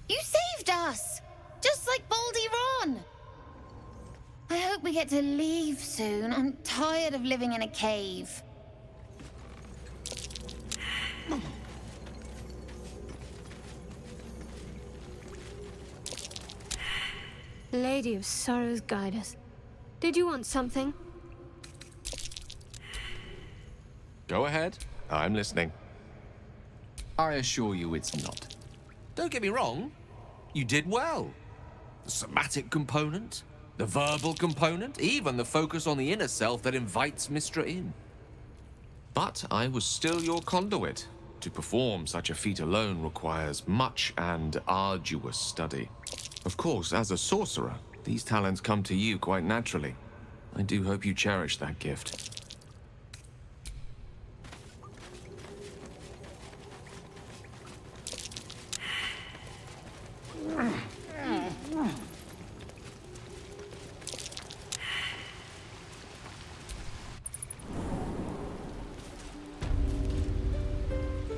You saved us! Just like Baldy Ron! I hope we get to leave soon. I'm tired of living in a cave. Lady of Sorrows, guide us. Did you want something? Go ahead. I'm listening. I assure you it's not. Don't get me wrong. You did well. The somatic component, the verbal component, even the focus on the inner self that invites Mystra in. But I was still your conduit. To perform such a feat alone requires much and arduous study. Of course, as a sorcerer, these talents come to you quite naturally. I do hope you cherish that gift.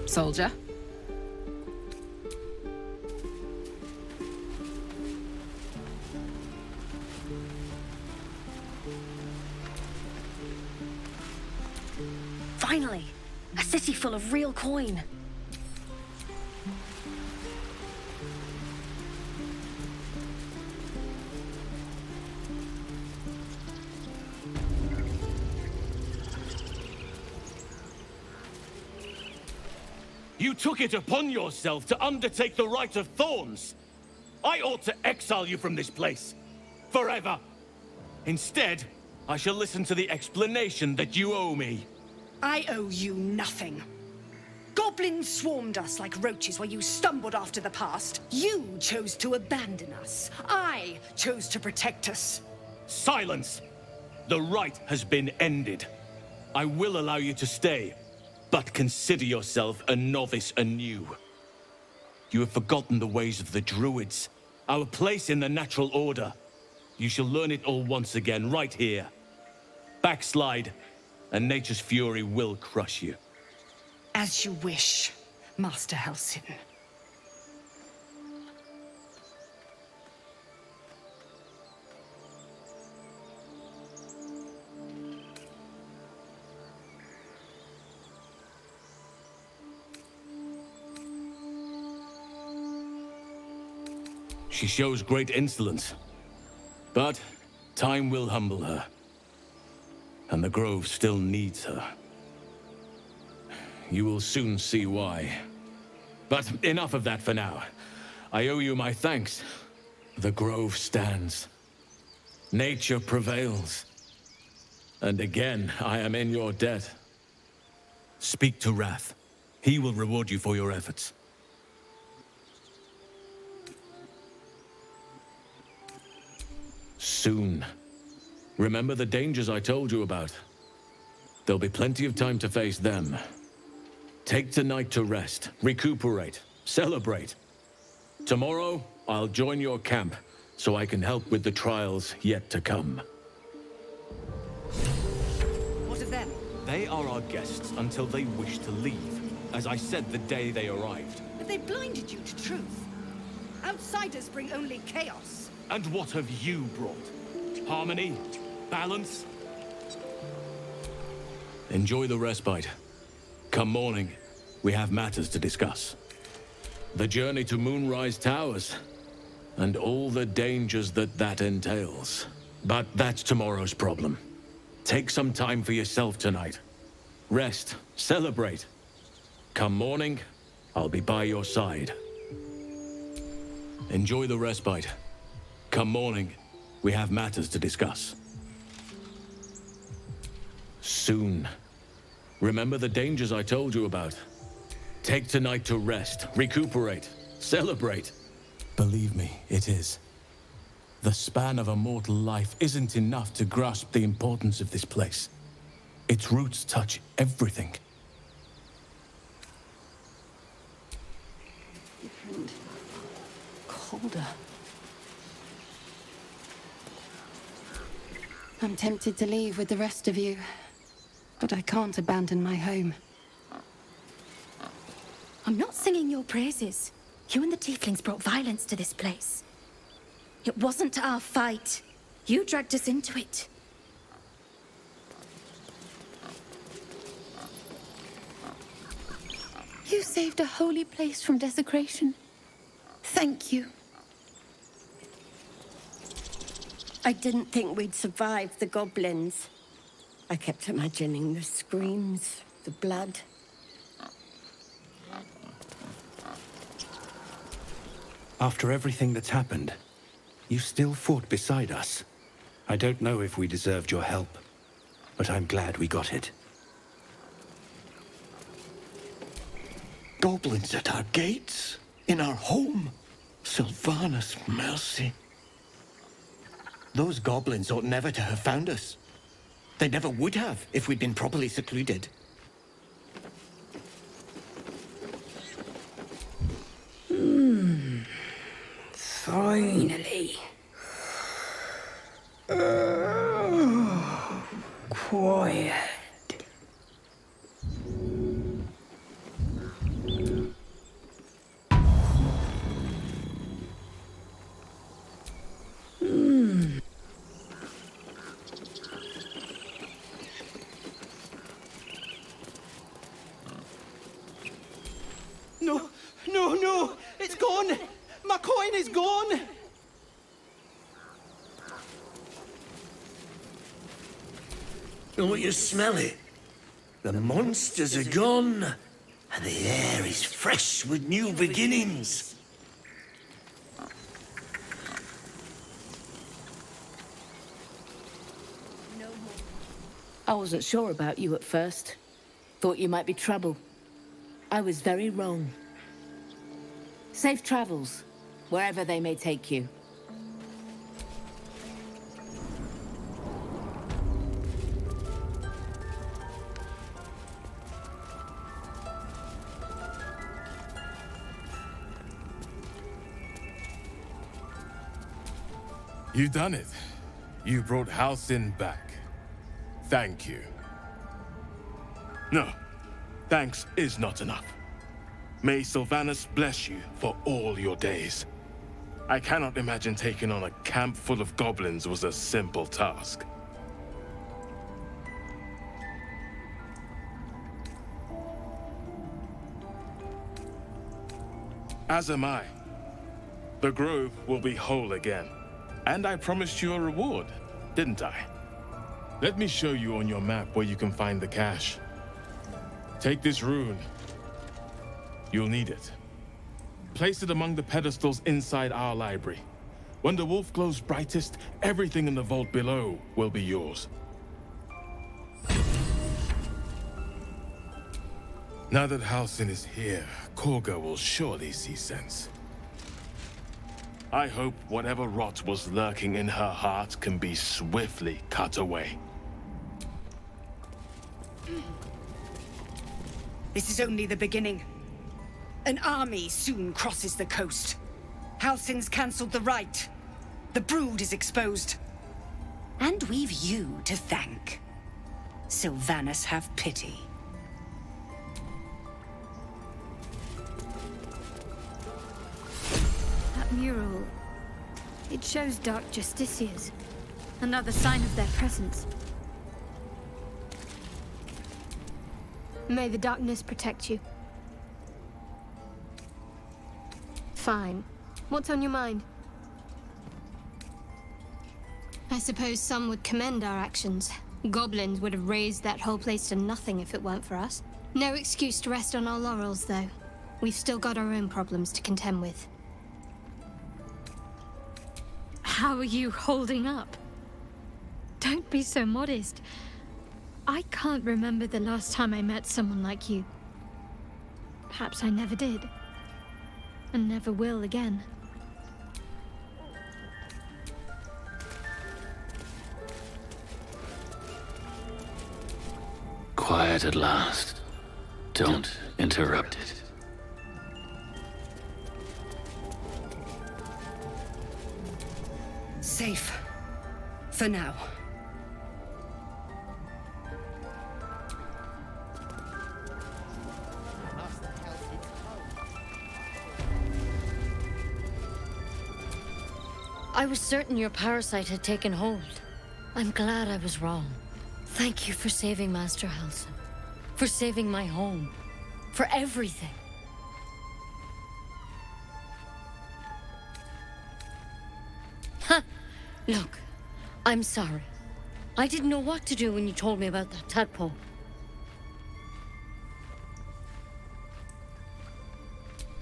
Soldier. Finally! A city full of real coin. You took it upon yourself to undertake the Rite of Thorns. I ought to exile you from this place. Forever. Instead, I shall listen to the explanation that you owe me. I owe you nothing. Goblins swarmed us like roaches while you stumbled after the past. You chose to abandon us. I chose to protect us. Silence! The rite has been ended. I will allow you to stay, but consider yourself a novice anew. You have forgotten the ways of the Druids, our place in the natural order. You shall learn it all once again, right here. Backslide, and nature's fury will crush you. As you wish, Master Halsin. She shows great insolence, but time will humble her. And the Grove still needs her. You will soon see why. But enough of that for now. I owe you my thanks. The Grove stands. Nature prevails. And again, I am in your debt. Speak to Wrath. He will reward you for your efforts. Soon. Remember the dangers I told you about. There'll be plenty of time to face them. Take tonight to rest, recuperate, celebrate. Tomorrow, I'll join your camp, so I can help with the trials yet to come. What of them? They are our guests until they wish to leave, as I said the day they arrived. But they blinded you to truth. Outsiders bring only chaos. And what have you brought? Harmony? Balance? Enjoy the respite. Come morning, we have matters to discuss. The journey to Moonrise Towers, and all the dangers that entails. But that's tomorrow's problem. Take some time for yourself tonight. Rest, celebrate. Come morning, I'll be by your side. Enjoy the respite. Come morning, we have matters to discuss. Soon. Remember the dangers I told you about. Take tonight to rest, recuperate, celebrate. Believe me, it is. The span of a mortal life isn't enough to grasp the importance of this place. Its roots touch everything. Different. Colder. I'm tempted to leave with the rest of you, but I can't abandon my home. I'm not singing your praises. You and the tieflings brought violence to this place. It wasn't our fight. You dragged us into it. You saved a holy place from desecration. Thank you. I didn't think we'd survive the goblins. I kept imagining the screams, the blood. After everything that's happened, you still fought beside us. I don't know if we deserved your help, but I'm glad we got it. Goblins at our gates, in our home. Sylvanas, mercy. Those goblins ought never to have found us. They never would have if we'd been properly secluded. Finally. Quiet. No, no, no! It's gone! My coin is gone! Don't you smell it? The monsters are gone, and the air is fresh with new beginnings. I wasn't sure about you at first. Thought you might be trouble. I was very wrong. Safe travels, wherever they may take you. You done it. You brought Halcyon back. Thank you. No, thanks is not enough. May Sylvanas bless you for all your days. I cannot imagine taking on a camp full of goblins was a simple task. As am I. The grove will be whole again. And I promised you a reward, didn't I? Let me show you on your map where you can find the cache. Take this rune. You'll need it. Place it among the pedestals inside our library. When the wolf glows brightest, everything in the vault below will be yours. Now that Halcyon is here, Korga will surely see sense. I hope whatever rot was lurking in her heart can be swiftly cut away. This is only the beginning. An army soon crosses the coast. Halcyon's cancelled the rite. The brood is exposed. And we've you to thank. Sylvanas, have pity. That mural, it shows dark justiciars. Another sign of their presence. May the darkness protect you. Fine. What's on your mind? I suppose some would commend our actions. Goblins would have razed that whole place to nothing if it weren't for us. No excuse to rest on our laurels, though. We've still got our own problems to contend with. How are you holding up? Don't be so modest. I can't remember the last time I met someone like you. Perhaps I never did. And never will again. quiet at last. Don't interrupt it. Safe. For now. I was certain your parasite had taken hold. I'm glad I was wrong. Thank you for saving Master Halsin. For saving my home. For everything. Ha! Look, I'm sorry. I didn't know what to do when you told me about that tadpole.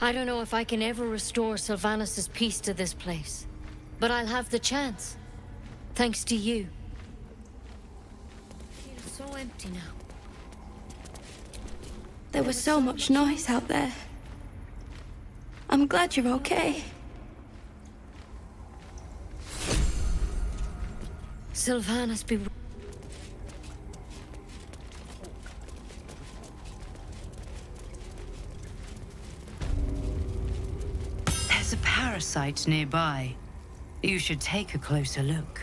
I don't know if I can ever restore Sylvanus' peace to this place. But I'll have the chance. Thanks to you. It feels so empty now. There was so much noise out there. I'm glad you're okay. Sylvanus be... There's a parasite nearby. You should take a closer look.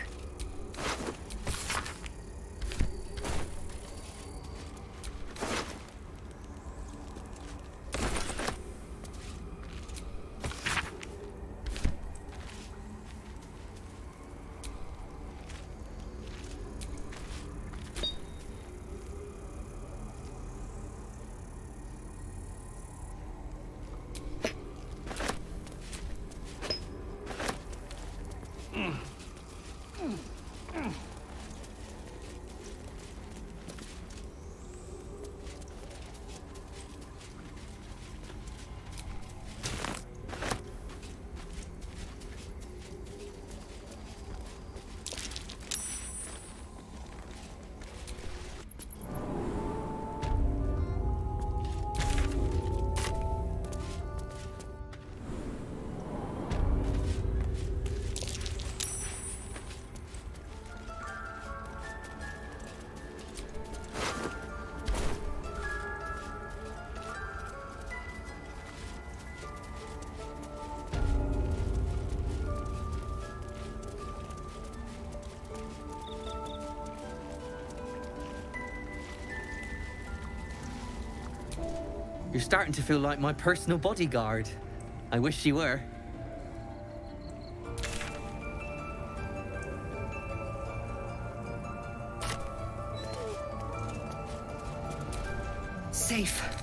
You're starting to feel like my personal bodyguard. I wish you were. Safe.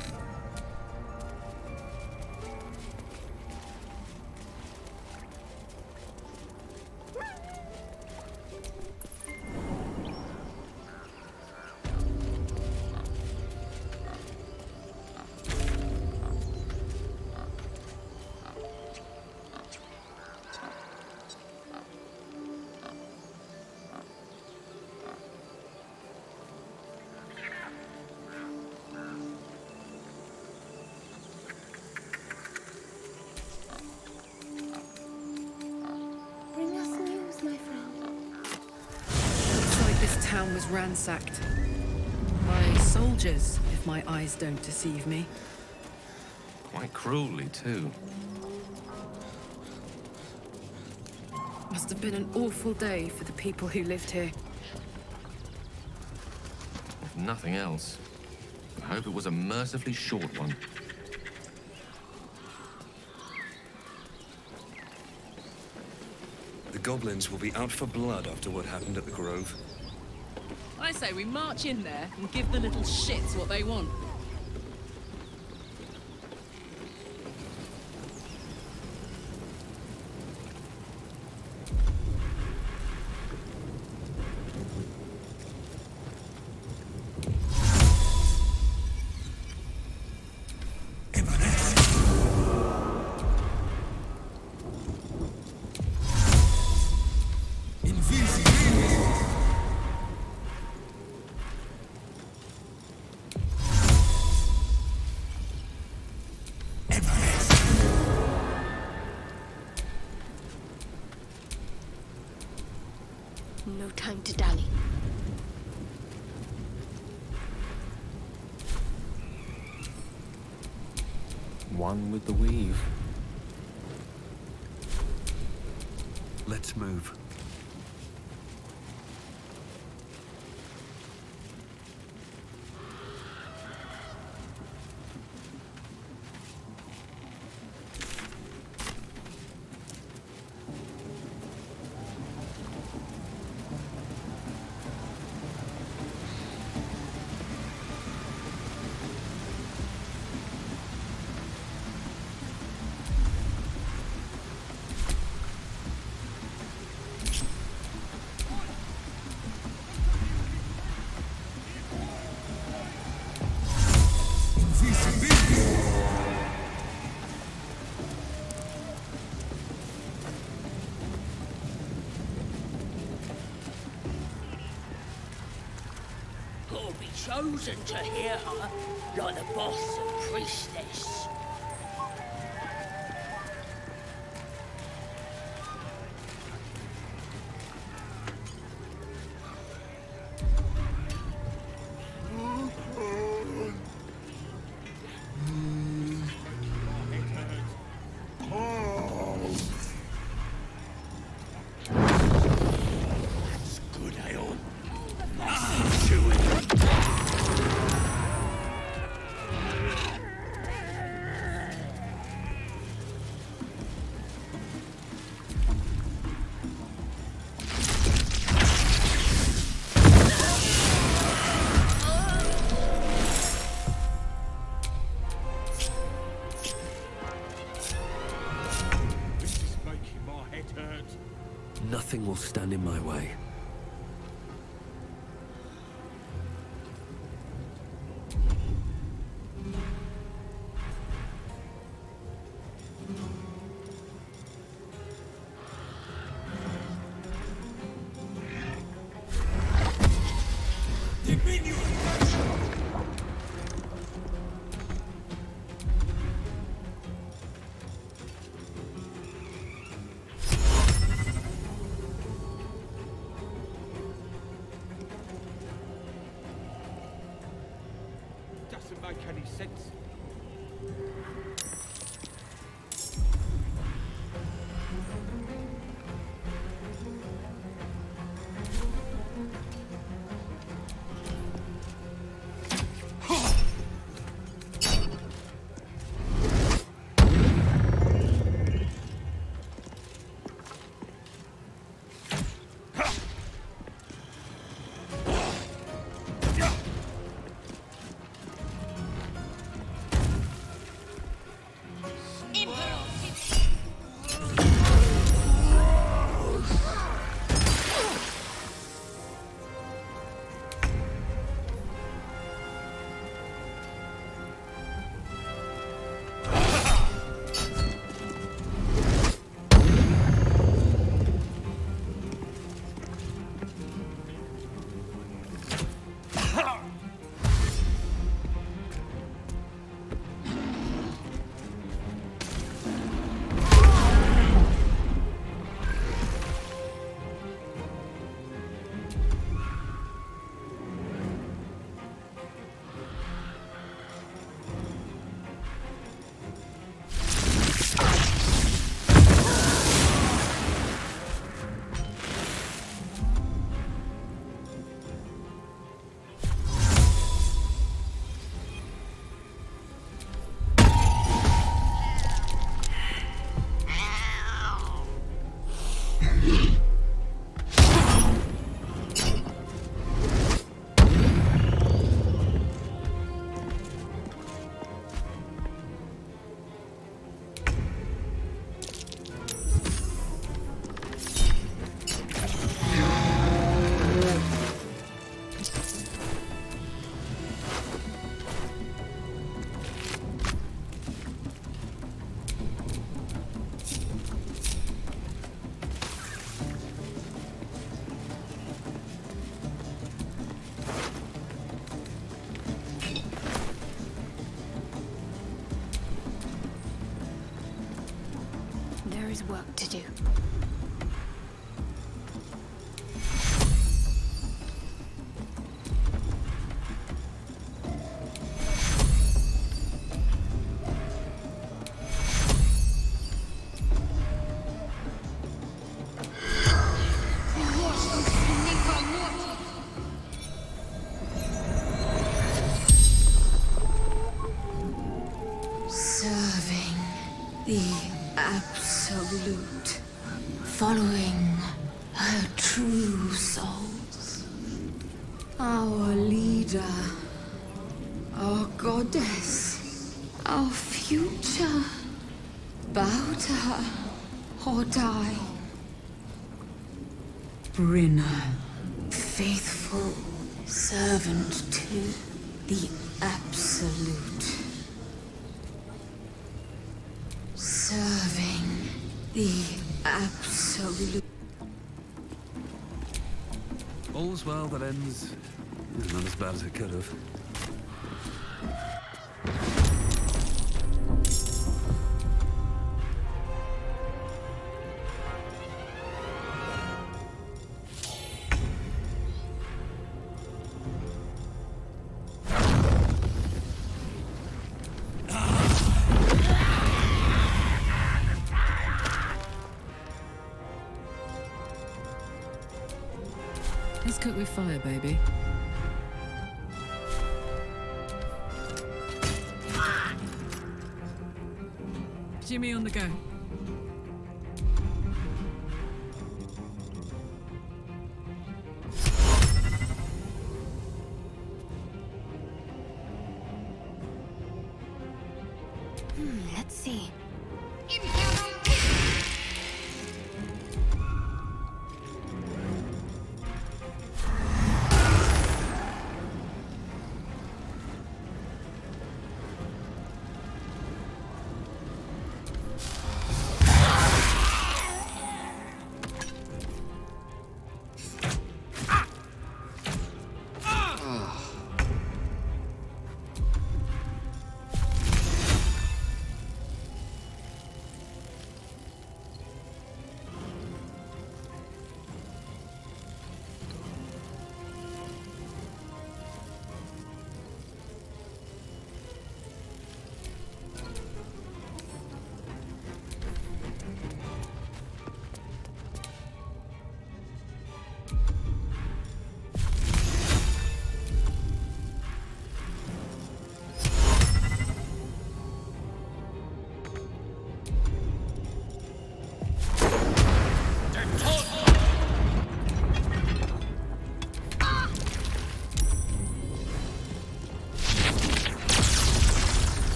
town was ransacked. By soldiers, if my eyes don't deceive me. Quite cruelly, too. Must have been an awful day for the people who lived here. If nothing else, I hope it was a mercifully short one. The goblins will be out for blood after what happened at the Grove. I say we march in there and give the little shits what they want. No time to dally. one with the weave. Let's move. Who'll be chosen to hear her, like the boss and priestess. Nothing will stand in my way. Doesn't make any sense. There is work to do. absolute, following her true souls. Our leader, our goddess, our future. Bow to her or die. Brynna, faithful servant to the absolute. Serving the absolute. All's well that ends. Not as bad as it could have. Let's cook with fire, baby. Jimmy on the go. Let's see.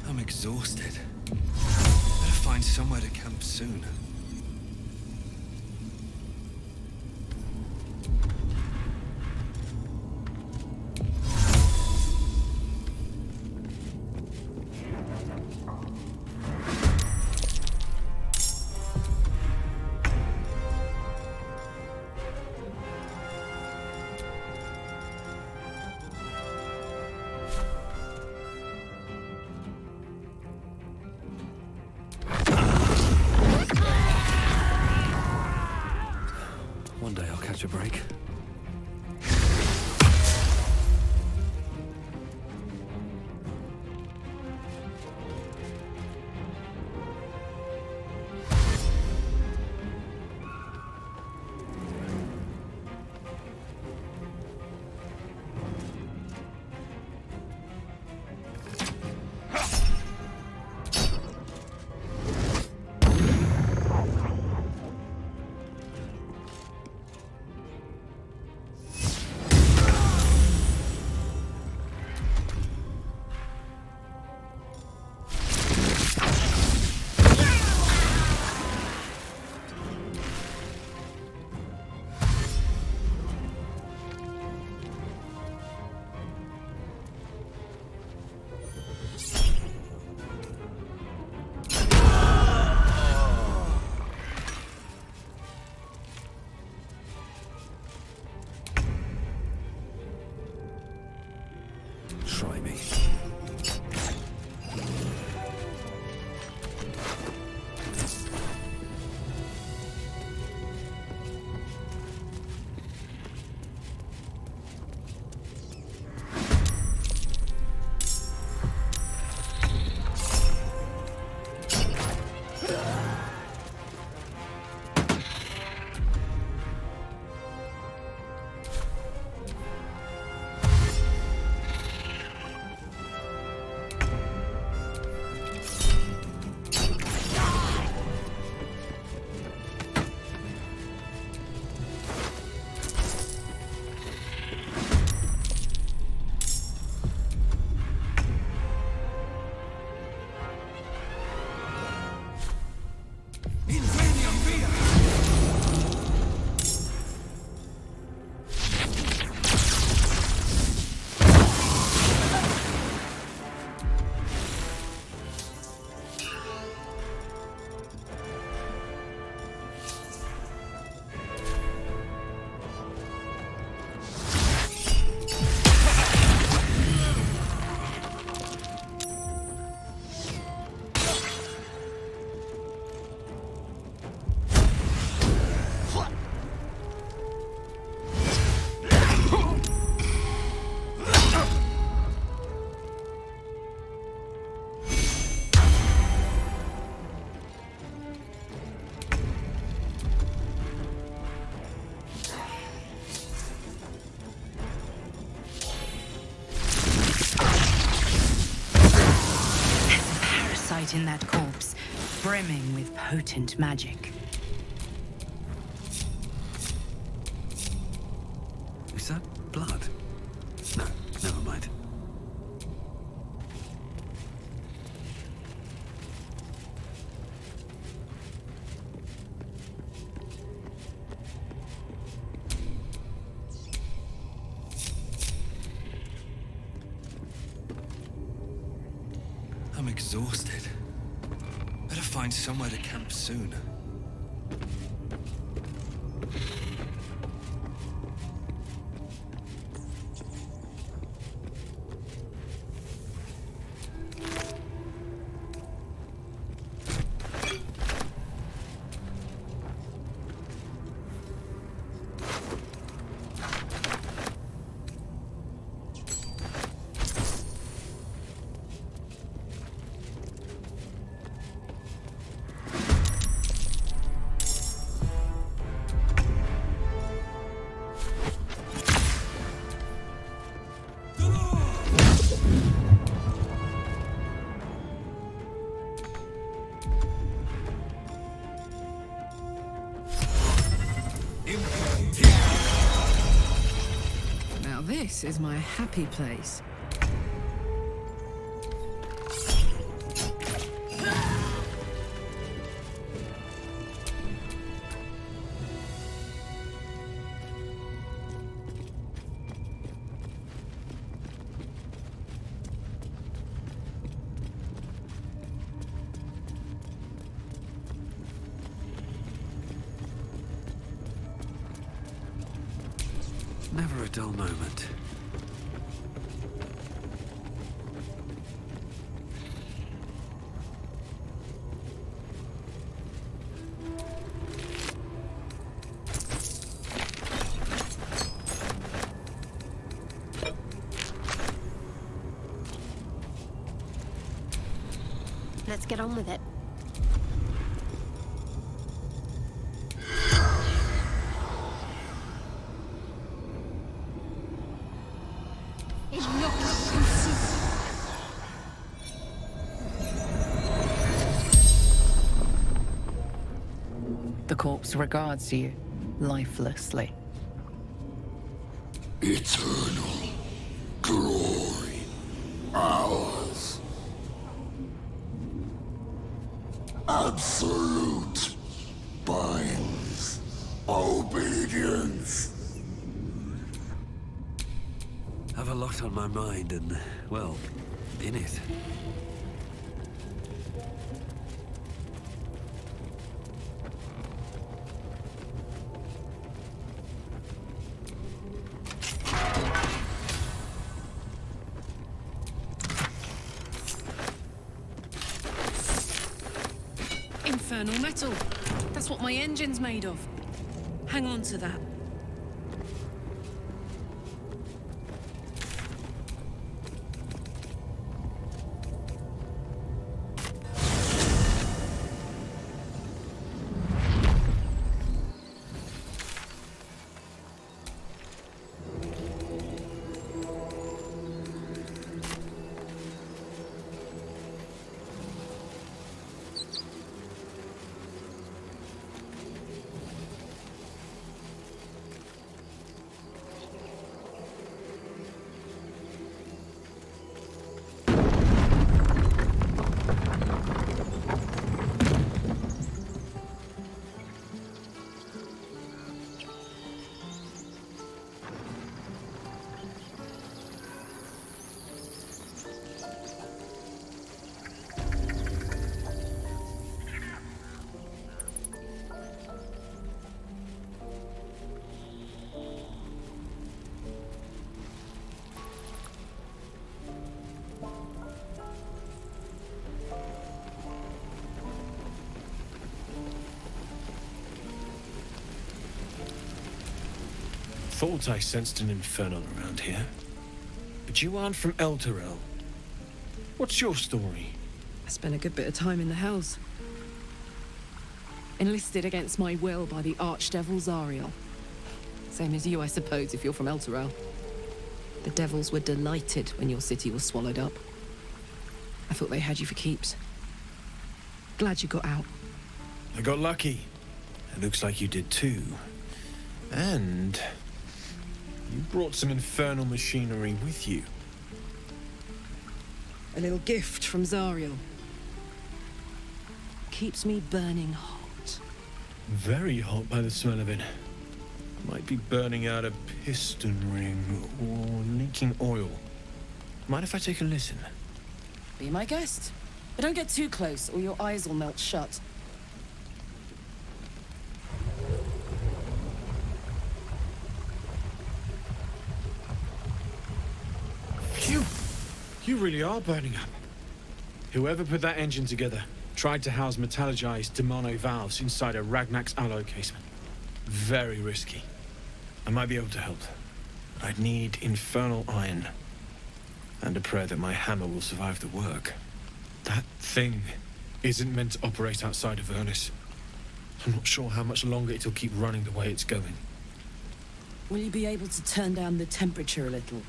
I'm exhausted. Better find somewhere to camp soon. One day I'll catch a break. in that corpse, brimming with potent magic. Is that blood? No, never mind. I'm exhausted. Better find somewhere to camp soon. Now this is my happy place. Never a dull moment. Let's get on with it. The corpse regards you lifelessly. Eternal glory, ours. Absolute binds obedience. Have a lot on my mind and, well, in it. Infernal metal. That's what my engine's made of. Hang on to that. Thought I sensed an infernal around here. But you aren't from Elturel. What's your story? I spent a good bit of time in the Hells. Enlisted against my will by the Archdevil Zariel. Same as you, I suppose, if you're from Elturel. The devils were delighted when your city was swallowed up. I thought they had you for keeps. Glad you got out. I got lucky. It looks like you did too. And you brought some infernal machinery with you. A little gift from Zariel. Keeps me burning hot. Very hot by the smell of it. Might be burning out a piston ring or leaking oil. Mind if I take a listen? Be my guest. But don't get too close or your eyes will melt shut. Phew! You really are burning up. Whoever put that engine together tried to house metallurgized Demono valves inside a Ragnak's alloy casement. Very risky. I might be able to help, but I'd need infernal iron. And a prayer that my hammer will survive the work. That thing isn't meant to operate outside of Vernus. I'm not sure how much longer it'll keep running the way it's going. Will you be able to turn down the temperature a little?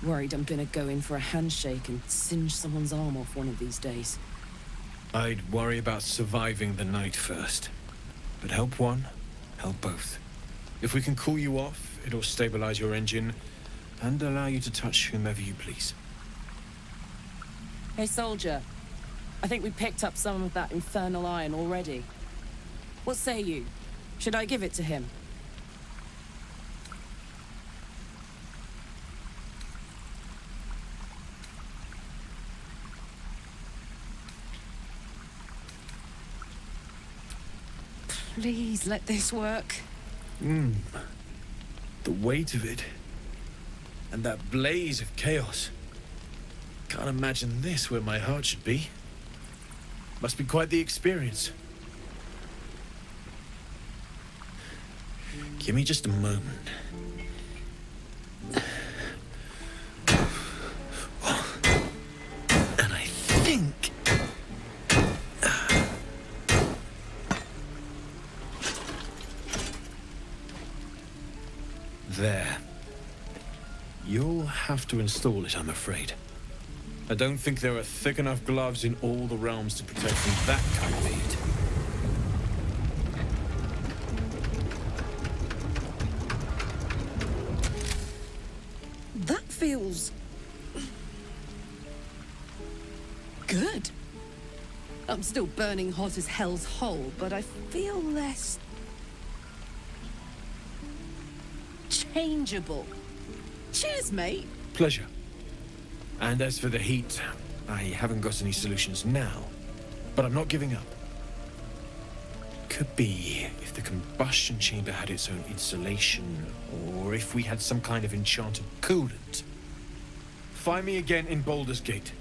Worried I'm gonna go in for a handshake and singe someone's arm off one of these days. I'd worry about surviving the night first. But help one, help both. If we can cool you off, it'll stabilize your engine and allow you to touch whomever you please. Hey, soldier. I think we picked up some of that infernal iron already. What say you? Should I give it to him? Please let this work. The weight of it. And that blaze of chaos. Can't imagine this where my heart should be. Must be quite the experience. Give me just a moment. And I think... There. You'll have to install it, I'm afraid. I don't think there are thick enough gloves in all the realms to protect from that kind of heat. That feels... good. I'm still burning hot as hell's hole, but I feel less... changeable. Cheers, mate. Pleasure. And as for the heat, I haven't got any solutions now, but I'm not giving up. Could be if the combustion chamber had its own insulation, or if we had some kind of enchanted coolant. Find me again in Baldur's Gate.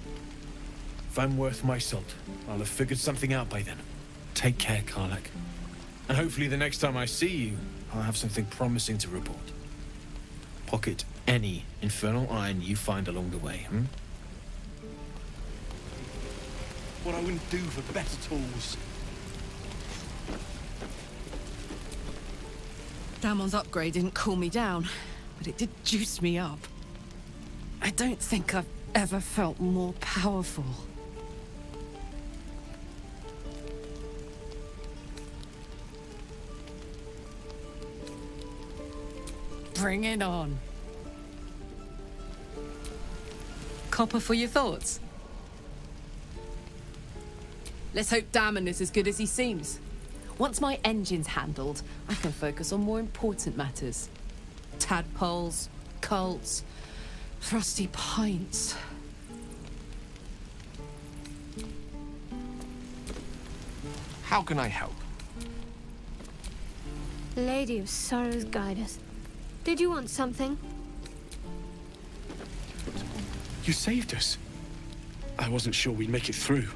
If I'm worth my salt, I'll have figured something out by then. Take care, Karlach. And hopefully the next time I see you, I'll have something promising to report. Pocket any infernal iron you find along the way, What I wouldn't do for better tools. Damon's upgrade didn't cool me down, but it did juice me up. I don't think I've ever felt more powerful. Bring it on. Copper for your thoughts? Let's hope Damon is as good as he seems. Once my engine's handled, I can focus on more important matters. Tadpoles, cults, frosty pints. How can I help? Lady of Sorrows, guide us. Did you want something? You saved us. I wasn't sure we'd make it through.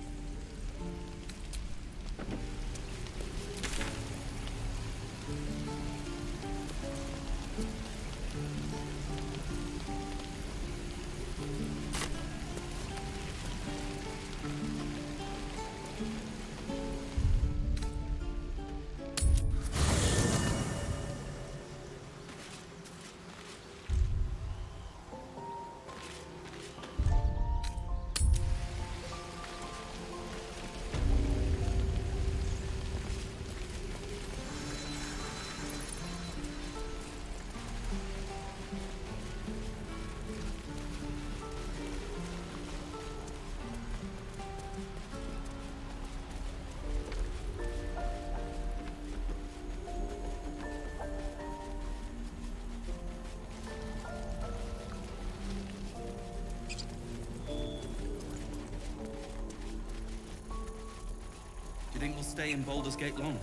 we'll stay in Baldur's Gate long.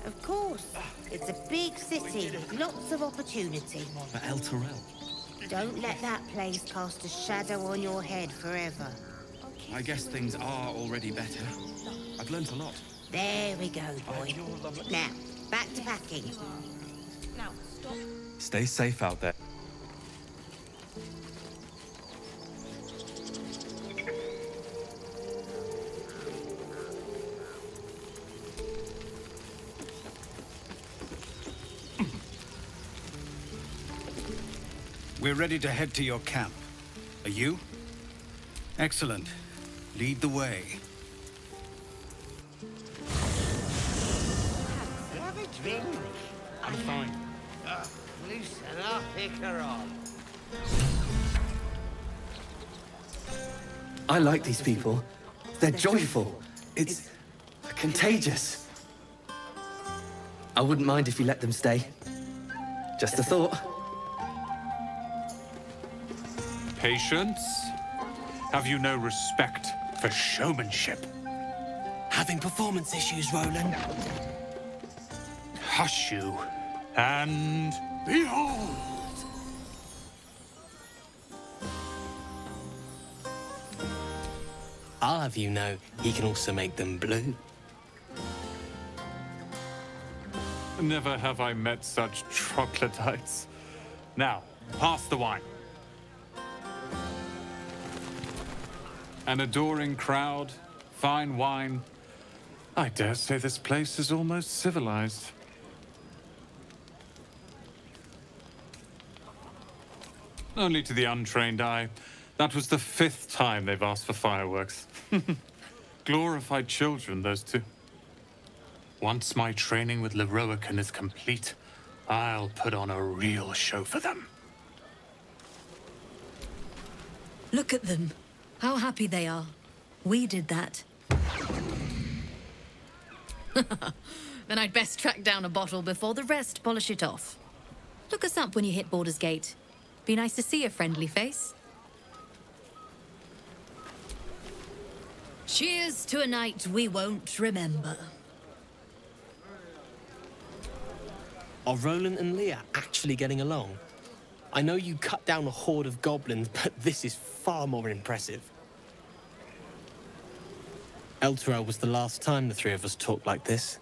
Of course. It's a big city, lots of opportunity. But El Terrell. Don't let that place cast a shadow on your head forever. I guess things are already better. I've learnt a lot. There we go, boy. Now, back to packing. Now, stop. Stay safe out there. We're ready to head to your camp. Are you? Excellent. Lead the way. Have a drink. I'm fine. Loosen up, Icaron. I like these people. They're joyful. It's contagious. I wouldn't mind if you let them stay. Just a thought. Patience? Have you no respect for showmanship? Having performance issues, Roland. Hush you, and behold! I'll have you know, he can also make them blue. Never have I met such troglodytes. Now, pass the wine. An adoring crowd, fine wine. I dare say this place is almost civilized. Only to the untrained eye. That was the 5th time they've asked for fireworks. Glorified children, those two. Once my training with Leroican is complete, I'll put on a real show for them. Look at them. How happy they are. We did that. Then I'd best track down a bottle before the rest polish it off. Look us up when you hit Baldur's Gate. Be nice to see a friendly face. Cheers to a night we won't remember. Are Roland and Leah actually getting along? I know you cut down a horde of goblins, but this is far more impressive. El Terrell was the last time the three of us talked like this.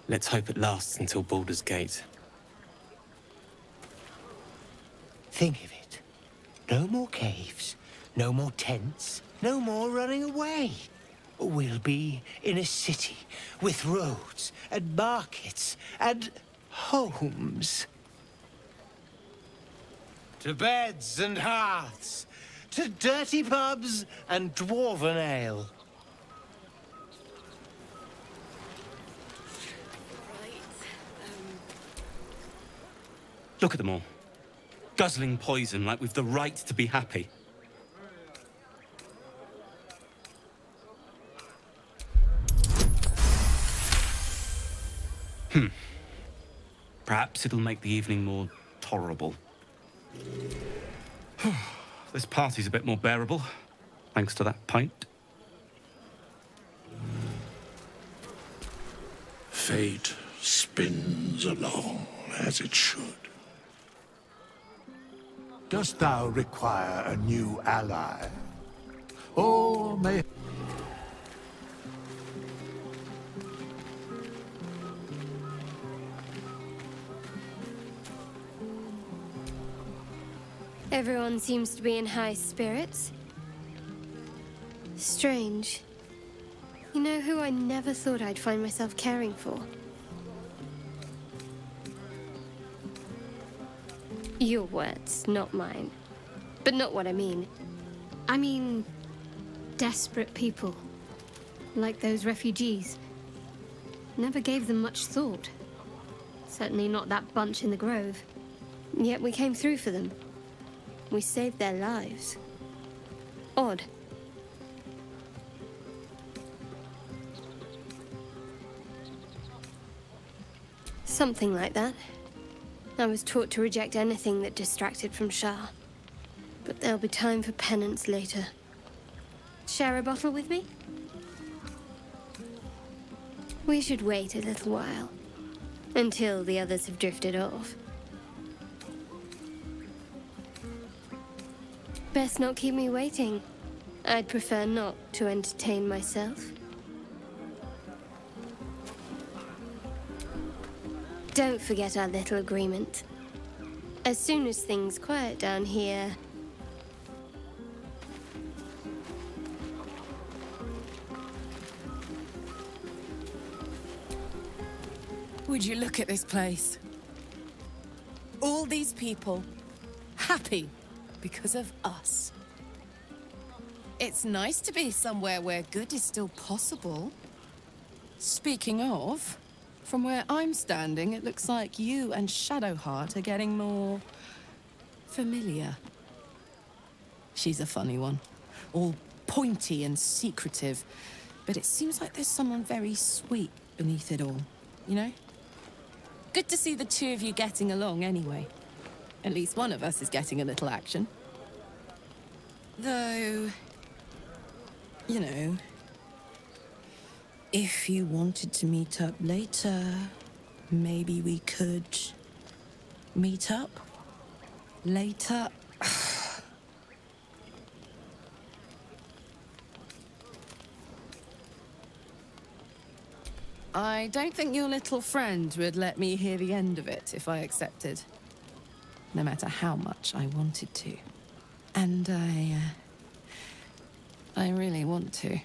Let's hope it lasts until Baldur's Gate. Think of it. No more caves, no more tents, no more running away. We'll be in a city with roads and markets and homes. To beds and hearths, to dirty pubs and dwarven ale. Look at them all. Guzzling poison like we've the right to be happy. Perhaps it'll make the evening more tolerable. This party's a bit more bearable, thanks to that pint. Fate spins along as it should. Dost thou require a new ally? Or may... Everyone seems to be in high spirits. Strange. You know who I never thought I'd find myself caring for? Your words, not mine. But not what I mean. I mean, desperate people. Like those refugees. Never gave them much thought. Certainly not that bunch in the grove. Yet we came through for them. We saved their lives. Odd. Something like that. I was taught to reject anything that distracted from Shah. But there'll be time for penance later. Share a bottle with me? We should wait a little while, until the others have drifted off. Best not keep me waiting. I'd prefer not to entertain myself. Don't forget our little agreement. As soon as things quiet down here... Would you look at this place? All these people, happy because of us. It's nice to be somewhere where good is still possible. Speaking of, from where I'm standing, it looks like you and Shadowheart are getting more familiar. She's a funny one, all pointy and secretive, but it seems like there's someone very sweet beneath it all, you know? Good to see the two of you getting along anyway. At least one of us is getting a little action. Though, you know, if you wanted to meet up later, maybe we could meet up later. I don't think your little friend would let me hear the end of it if I accepted. No matter how much I wanted to. And I really want to.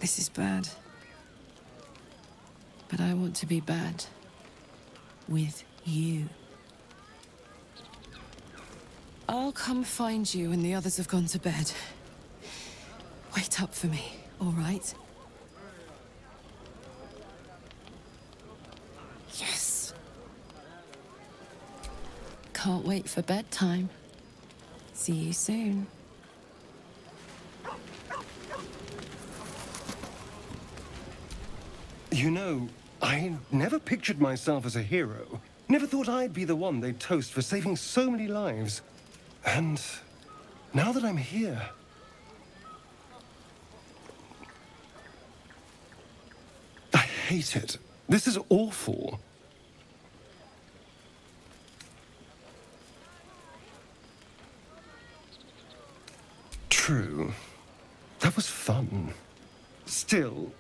This is bad. But I want to be bad. With you. I'll come find you when the others have gone to bed. Wait up for me, all right? Yes. Can't wait for bedtime. See you soon. You know, I never pictured myself as a hero. Never thought I'd be the one they'd toast for saving so many lives. And now that I'm here... I hate it. This is awful. True. That was fun. Still,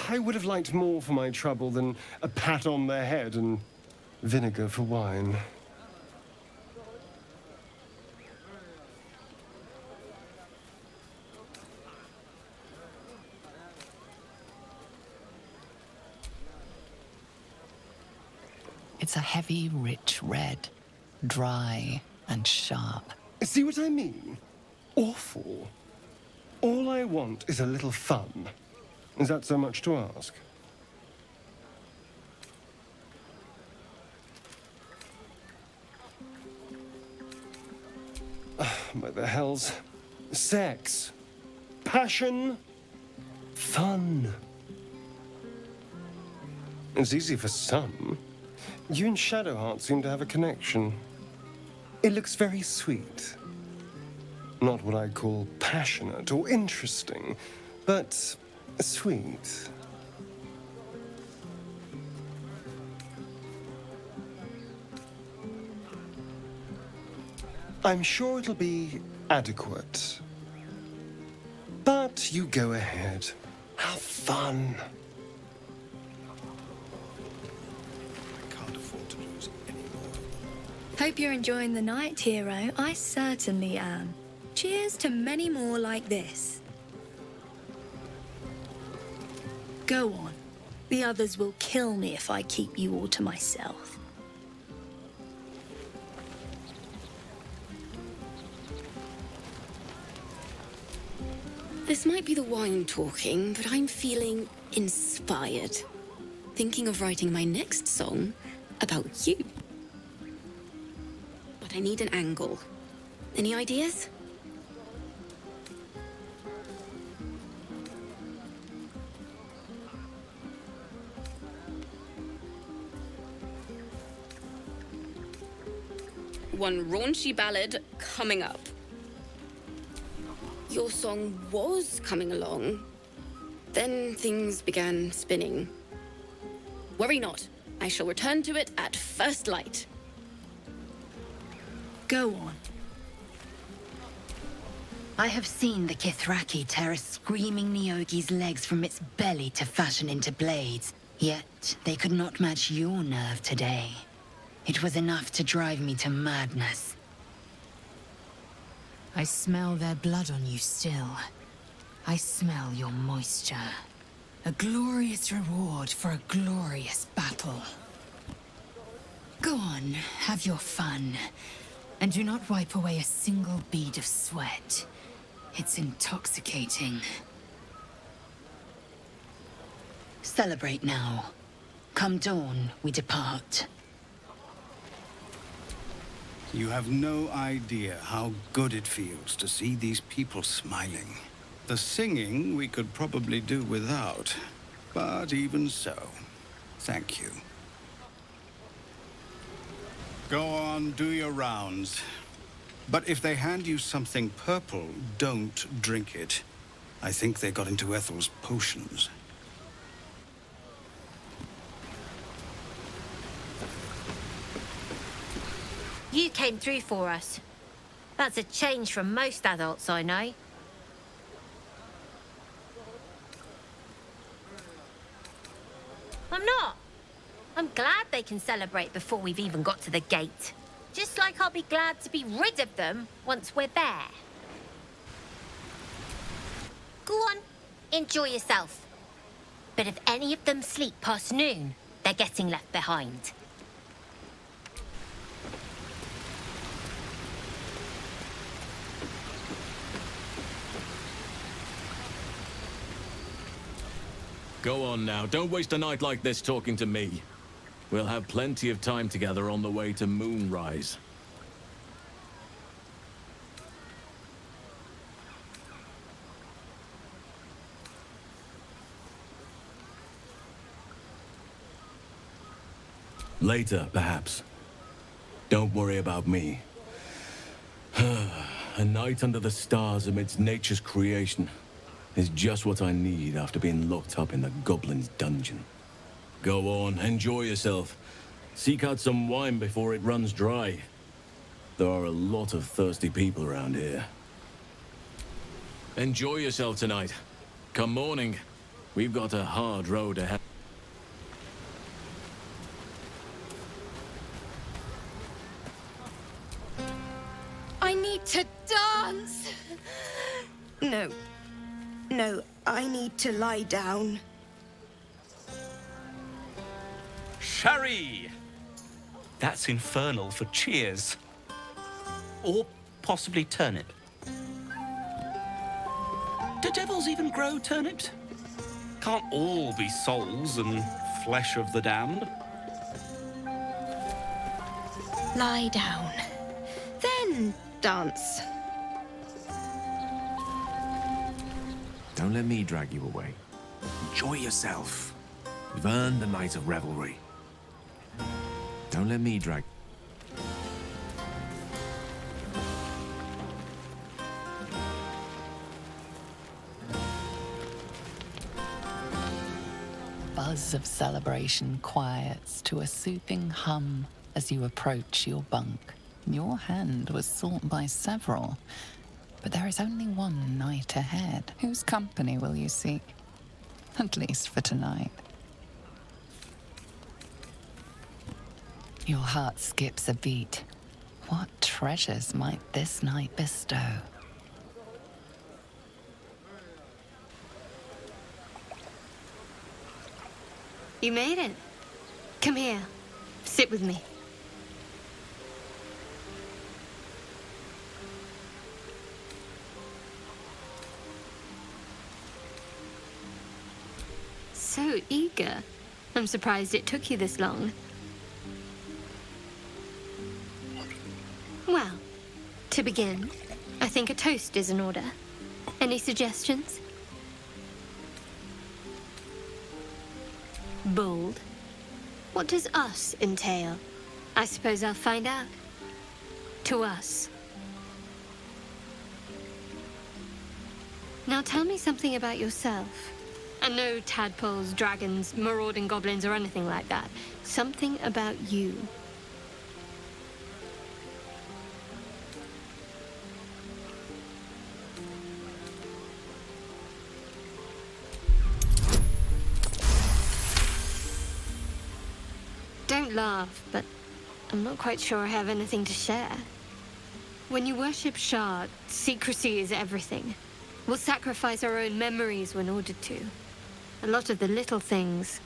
I would have liked more for my trouble than a pat on the head and vinegar for wine. It's a heavy, rich red. Dry and sharp. See what I mean? Awful. All I want is a little fun. Is that so much to ask? By the hells. Sex. Passion. Fun. It's easy for some. You and Shadowheart seem to have a connection. It looks very sweet. Not what I'd call passionate or interesting, but sweet. I'm sure it'll be adequate. But you go ahead. Have fun. Hope you're enjoying the night, hero. I certainly am. Cheers to many more like this. Go on. The others will kill me if I keep you all to myself. This might be the wine talking, but I'm feeling inspired. Thinking of writing my next song about you. But I need an angle. Any ideas? One raunchy ballad coming up. Your song was coming along, Then things began spinning. Worry not. I shall return to it at first light. Go on. I have seen the Kithraki tear a screaming Neogi's legs from its belly to fashion into blades. Yet, they could not match your nerve today. It was enough to drive me to madness. I smell their blood on you still. I smell your moisture. A glorious reward for a glorious battle. Go on, have your fun. And do not wipe away a single bead of sweat. It's intoxicating. Celebrate now. Come dawn, we depart. You have no idea how good it feels to see these people smiling. The singing we could probably do without, but even so, thank you. Go on, do your rounds. But if they hand you something purple, don't drink it. I think they got into Ethel's potions. You came through for us. That's a change from most adults I know. I'm not. I'm glad they can celebrate before we've even got to the gate. Just like I'll be glad to be rid of them once we're there. Go on, enjoy yourself. But if any of them sleep past noon, they're getting left behind. Go on now, don't waste a night like this talking to me. We'll have plenty of time together on the way to Moonrise. Later, perhaps. Don't worry about me. A night under the stars amidst nature's creation is just what I need after being locked up in the Goblin's dungeon. Go on, enjoy yourself. Seek out some wine before it runs dry. There are a lot of thirsty people around here. Enjoy yourself tonight. Come morning, we've got a hard road ahead. I need to dance! No. No, I need to lie down. Sherry! That's infernal for cheers. Or possibly turnip. Do devils even grow turnips? Can't all be souls and flesh of the damned. Lie down. Then dance. Don't let me drag you away. Enjoy yourself. You've earned the night of revelry. Don't let me drag... Buzz of celebration quiets to a soothing hum as you approach your bunk. Your hand was sought by several, but there is only one night ahead. Whose company will you seek? At least for tonight. Your heart skips a beat. What treasures might this night bestow? You made it. Come here. Sit with me. So eager. I'm surprised it took you this long. Well, to begin, I think a toast is in order. Any suggestions? Bold. What does us entail? I suppose I'll find out. To us. Now tell me something about yourself. And no tadpoles, dragons, marauding goblins, or anything like that. Something about you. Don't laugh, but I'm not quite sure I have anything to share. When you worship Shah, secrecy is everything. We'll sacrifice our own memories when ordered to. A lot of the little things,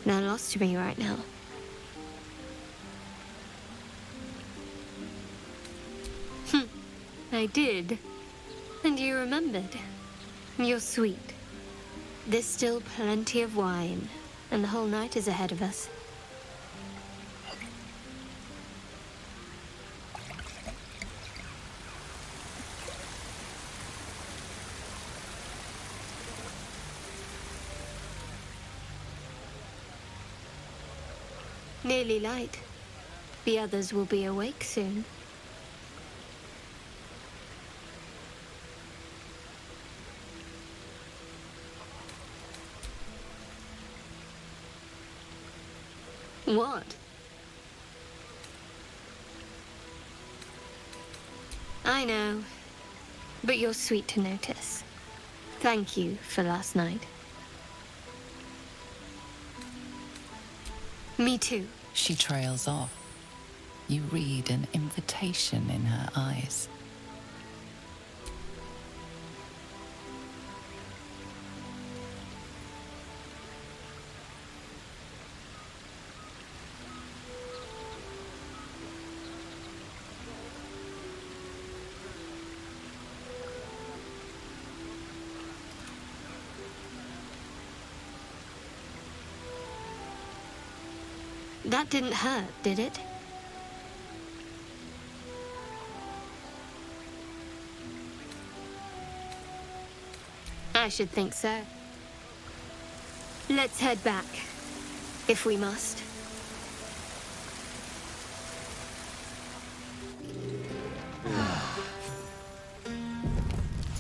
they're lost to me right now. I did. And you remembered. You're sweet. There's still plenty of wine, and the whole night is ahead of us. Nearly light. The others will be awake soon. What? I know, but you're sweet to notice. Thank you for last night. Me too. She trails off. You read an invitation in her eyes. That didn't hurt, did it? I should think so. Let's head back, if we must.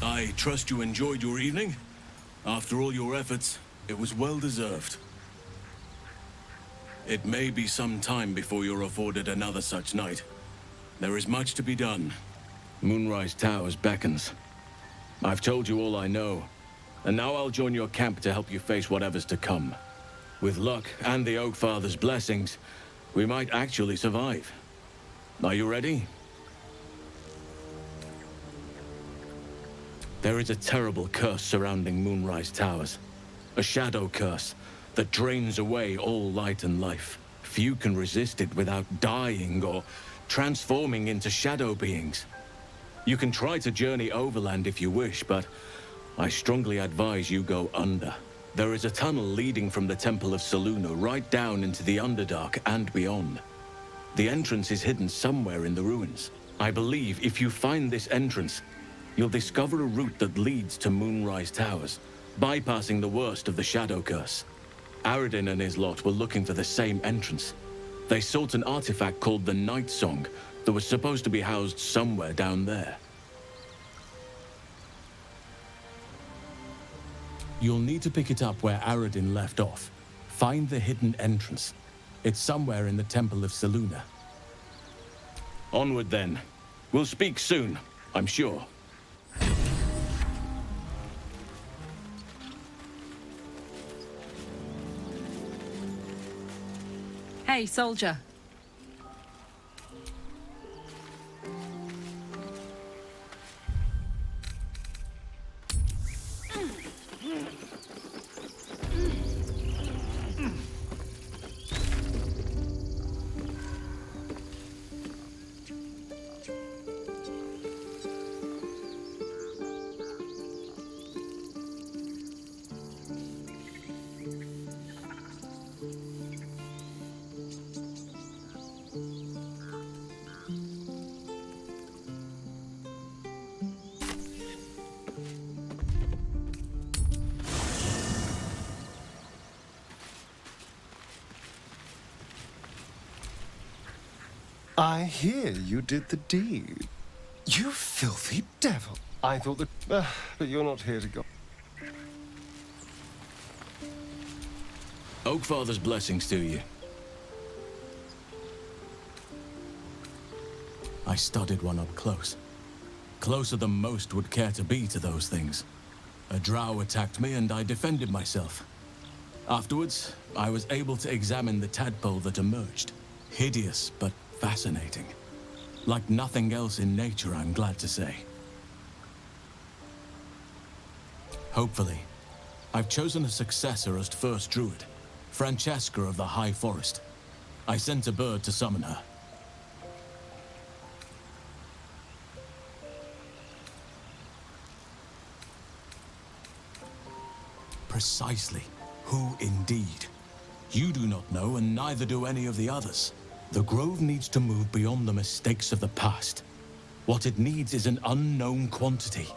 I trust you enjoyed your evening. After all your efforts, it was well deserved. It may be some time before you're afforded another such night. There is much to be done. Moonrise Towers beckons. I've told you all I know, and now I'll join your camp to help you face whatever's to come. With luck and the Oak Father's blessings, we might actually survive. Are you ready? There is a terrible curse surrounding Moonrise Towers. A shadow curse that drains away all light and life. Few can resist it without dying or transforming into shadow beings. You can try to journey overland if you wish, but I strongly advise you go under. There is a tunnel leading from the Temple of Selûne right down into the Underdark and beyond. The entrance is hidden somewhere in the ruins. I believe if you find this entrance, you'll discover a route that leads to Moonrise Towers, bypassing the worst of the shadow curse. Aradin and his lot were looking for the same entrance. They sought an artifact called the Night Song that was supposed to be housed somewhere down there. You'll need to pick it up where Aradin left off. Find the hidden entrance. It's somewhere in the Temple of Selûne. Onward then. We'll speak soon, I'm sure. Hey, soldier. I hear you did the deed. You filthy devil. I thought that... but you're not here to go. Oakfather's blessings to you. I studied one up close. Closer than most would care to be to those things. A drow attacked me and I defended myself. Afterwards, I was able to examine the tadpole that emerged. Hideous, but fascinating. Like nothing else in nature, I'm glad to say. Hopefully, I've chosen a successor as first druid, Francesca of the High Forest. I sent a bird to summon her. Precisely. Who indeed? You do not know, and neither do any of the others. The Grove needs to move beyond the mistakes of the past. What it needs is an unknown quantity.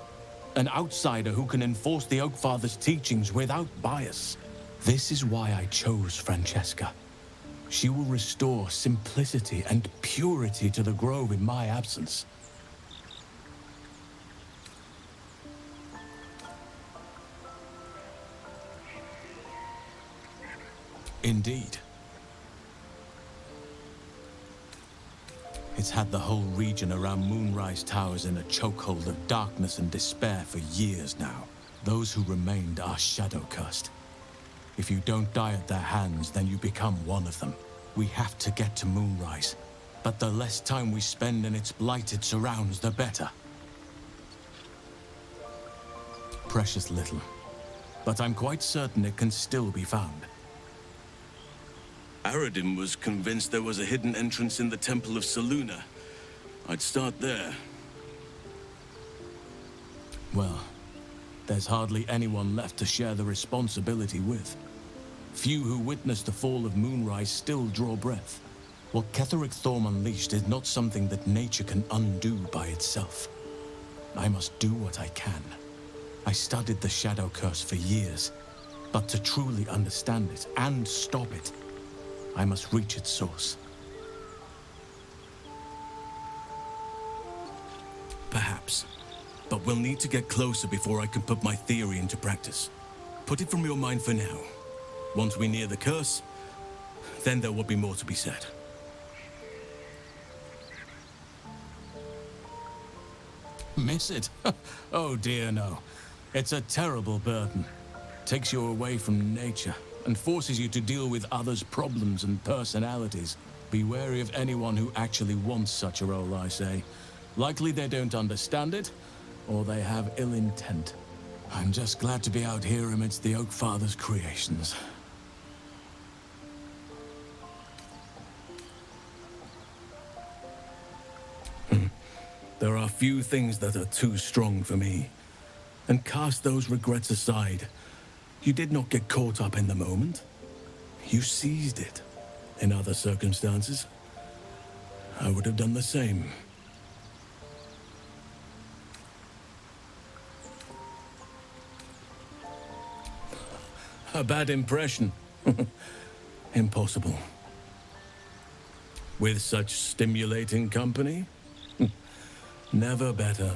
An outsider who can enforce the Oakfather's teachings without bias. This is why I chose Francesca. She will restore simplicity and purity to the Grove in my absence. Indeed. It's had the whole region around Moonrise Towers in a chokehold of darkness and despair for years now. Those who remained are shadow-cursed. If you don't die at their hands, then you become one of them. We have to get to Moonrise, but the less time we spend in its blighted surrounds, the better. Precious little, but I'm quite certain it can still be found. Aradin was convinced there was a hidden entrance in the Temple of Selûne. I'd start there. Well, there's hardly anyone left to share the responsibility with. Few who witnessed the fall of Moonrise still draw breath. What Ketheric Thorm unleashed is not something that nature can undo by itself. I must do what I can. I studied the Shadow Curse for years, but to truly understand it and stop it, I must reach its source. Perhaps. But we'll need to get closer before I can put my theory into practice. Put it from your mind for now. Once we near the curse, then there will be more to be said. Miss it? Oh dear, no. It's a terrible burden. Takes you away from nature and forces you to deal with others' problems and personalities. Be wary of anyone who actually wants such a role, I say. Likely they don't understand it, or they have ill intent. I'm just glad to be out here amidst the Oakfather's creations. There are few things that are too strong for me. And cast those regrets aside. You did not get caught up in the moment. You seized it. In other circumstances, I would have done the same. A bad impression. Impossible. With such stimulating company? Never better.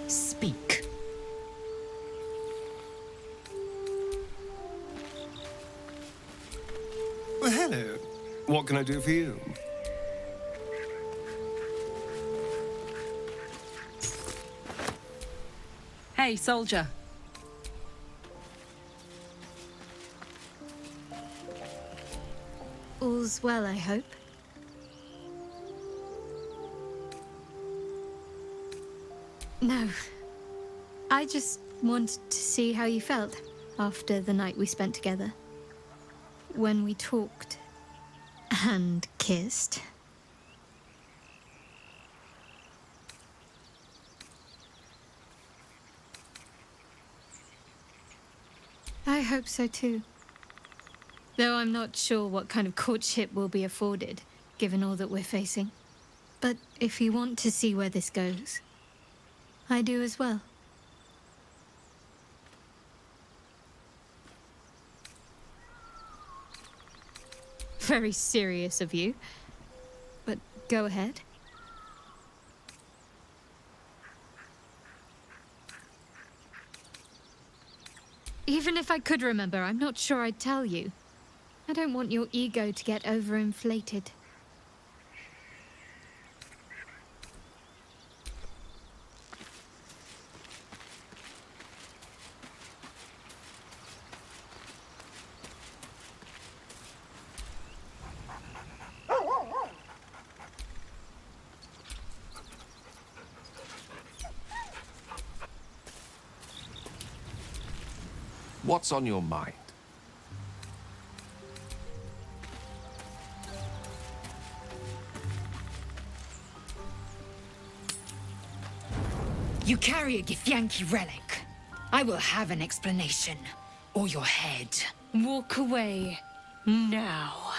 Speak. Well, hello. What can I do for you? Hey, soldier. All's well, I hope. No. I just wanted to see how you felt after the night we spent together. When we talked and kissed. I hope so too. Though I'm not sure what kind of courtship will be afforded, given all that we're facing. But if you want to see where this goes, I do as well. Very serious of you, but go ahead. Even if I could remember, I'm not sure I'd tell you. I don't want your ego to get overinflated. What's on your mind? You carry a Githyanki relic. I will have an explanation. Or your head. Walk away. Now.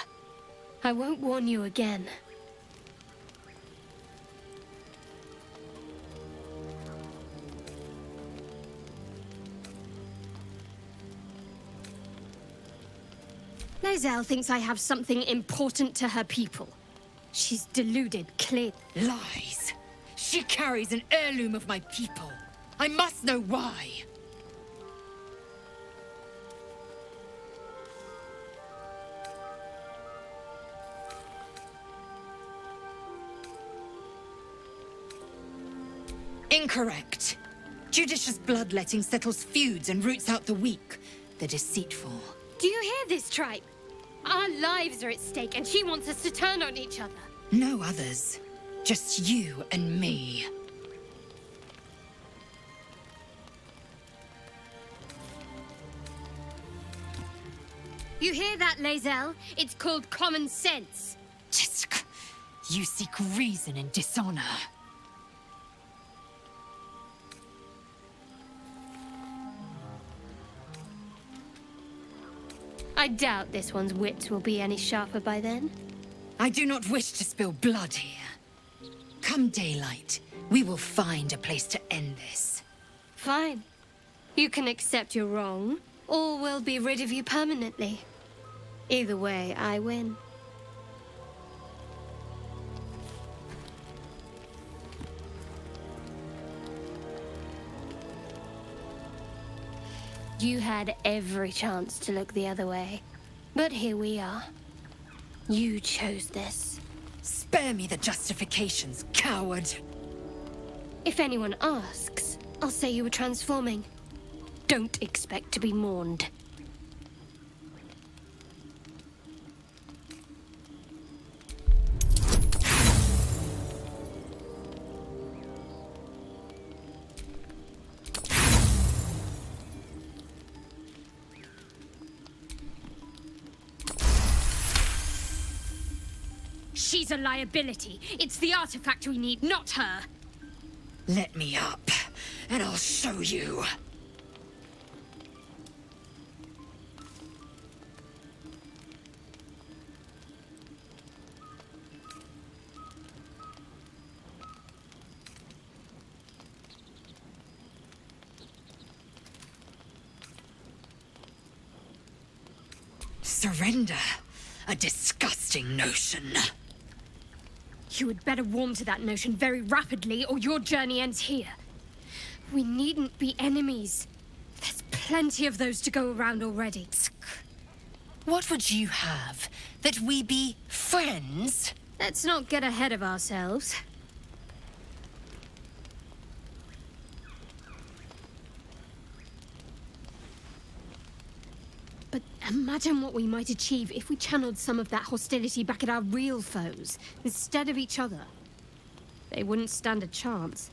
I won't warn you again. Lae'zel thinks I have something important to her people. She's deluded, clear. Lies. She carries an heirloom of my people. I must know why. Incorrect. Judicious bloodletting settles feuds and roots out the weak, the deceitful. Do you hear this, tribe? Our lives are at stake, and she wants us to turn on each other. No others. Just you and me. You hear that, Lae'zel? It's called common sense. Jisk. You seek reason in dishonor. I doubt this one's wits will be any sharper by then. I do not wish to spill blood here. Come daylight, we will find a place to end this. Fine. You can accept you're wrong, or we'll be rid of you permanently. Either way, I win. You had every chance to look the other way. But here we are. You chose this. Spare me the justifications, coward! If anyone asks, I'll say you were transforming. Don't expect to be mourned. She's a liability. It's the artifact we need, not her. Let me up, and I'll show you. Surrender? A disgusting notion. You had better warm to that notion very rapidly, or your journey ends here. We needn't be enemies. There's plenty of those to go around already. What would you have? That we be friends? Let's not get ahead of ourselves. But imagine what we might achieve if we channeled some of that hostility back at our real foes, instead of each other. They wouldn't stand a chance.